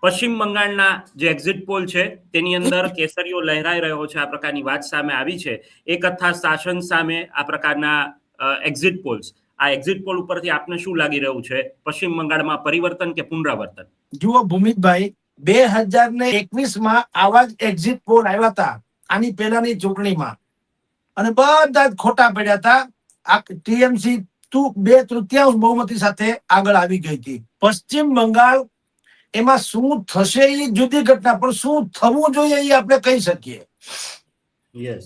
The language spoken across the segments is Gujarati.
પશ્ચિમ બંગાળના જે એક્ઝિટ પોલ છે તેની અંદર કેસરીઓ લહેરાઈ રહ્યો છે, આ પ્રકારની વાત સામે આવી છે. એકથા શાસન સામે આ પ્રકારના એક્ઝિટ પોલ્સ, આ એક્ઝિટ પોલ ઉપરથી આપને શું લાગી રહ્યું છે? પશ્ચિમ બંગાળમાં પરિવર્તન કે પુનરાવર્તન? જુઓ ભૂમિતભાઈ, 2021માં આવા જ એક્ઝિટ પોલ આવ્યા હતા આની પહેલાની ચૂંટણીમાં, અને બધા જ ખોટા પડ્યા હતા. આ ટીએમસી 2/3 બહુમતી સાથે આગળ આવી ગઈ હતી. પશ્ચિમ બંગાળ એમાં શું થશે એ જુદી ઘટના, પણ શું થવું જોઈએ એ આપણે કહી શકીએ. યસ,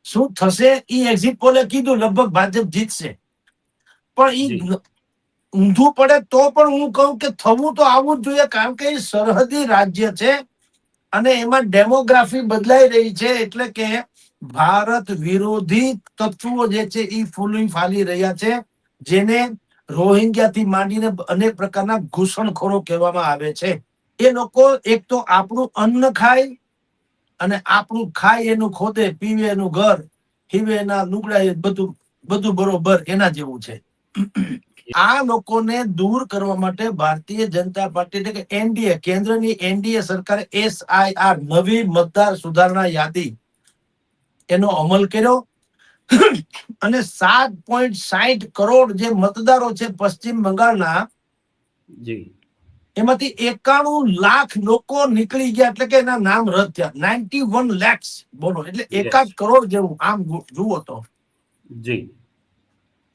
શું થશે એ એક્ઝિટ પોલે કીધું લગભગ ભાજપ જીતશે, પણ એ ઊંધું પડે તો પણ હું કહું કે થવું તો આવું જ જોઈએ, કારણ કે એ સરહદી રાજ્ય છે અને એમાં ડેમોગ્રાફી બદલાઈ રહી છે. એટલે કે ભારત વિરોધી તત્વો જે છે એ ફૂલી ફાલી રહ્યા છે, જેને રોહિંગ્યાથી માંડીને અનેક પ્રકારના ઘૂસણખોરો કહેવામાં આવે છે. એ લોકો એક તો આપણું અન્ન ખાય અને આપણું ખાય એનું ખોદે, પીવે એનું ઘર, હીવે એના લુગડા, એ બધું બરોબર એના જેવું છે. આ લોકોને દૂર કરવા માટે ભારતીય જનતા પાર્ટી એટલે કે એનડીએ, કેન્દ્રની એનડીએ સરકારે SIR નવી મતદાર સુધારણા યાદી એનો અમલ કર્યો અને 7.60 કરોડ જે મતદારો છે પશ્ચિમ બંગાળના, એમાંથી 91 લાખ લોકો નીકળી ગયા, એટલે કે એના નામ રદ થયા. 91 lakhs બોલો, એટલે 1 કરોડ જેવું આમ જુઓ તો. જી,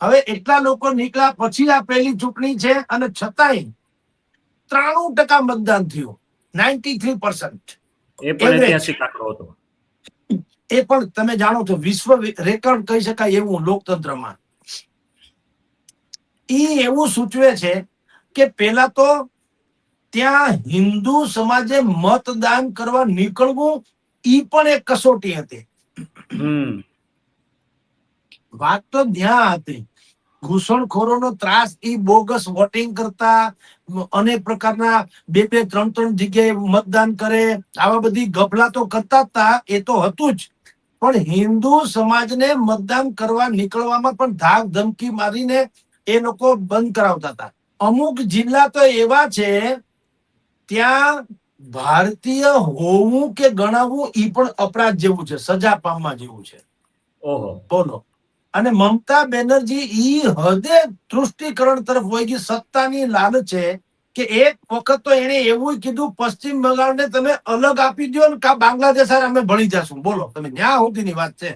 હવે એટલા લોકો નીકળ્યા પછી આ પહેલી ચૂંટણી છે અને છતાંય 93% મતદાન થયું, 93%. એ પણ ઐતિહાસિક આંકડો હતો. એ પણ તમે જાણો છો વિશ્વ રેકોર્ડ કહી શકાય એવું લોકતંત્રમાં. ઈ એવું સૂચવે છે કે પેલા તો ત્યાં હિન્દુ સમાજે મતદાન કરવા નીકળવું ઈ પણ એક કસોટી હતી. વાત તો ત્યાં હતી. ઘૂસણખોરોનો ત્રાસ, ઈ બોગસ વોટિંગ કરતા, અનેક પ્રકારના 2-3 જગ્યાએ મતદાન કરે, આવા બધી ગફલા તો કરતા હતા, એ તો હતું જ. પણ હિન્દુ સમાજને મતદાન કરવા નીકળવામાં પણ ધાક ધમકી મારીને એ લોકો બંધ કરાવતા હતા. અમુક જિલ્લા તો એવા છે ત્યાં ભારતીય હોવું કે ગણાવવું ઈ પણ અપરાધ જેવું છે, સજા પામવા જેવું છે. ઓહો, બોલો. અને મમતા બેનર્જી ઈ હદે તૃષ્ટિકરણ તરફ વહી ગઈ. સત્તાની લાલચ છે કે એક વખત તો એને એવું કીધું પશ્ચિમ બંગાળને તમે અલગ આપી દો ને કા બાંગ્લાદેશ અમે ભળી જશું. બોલો તમે, ન્યા સુધીની વાત છે.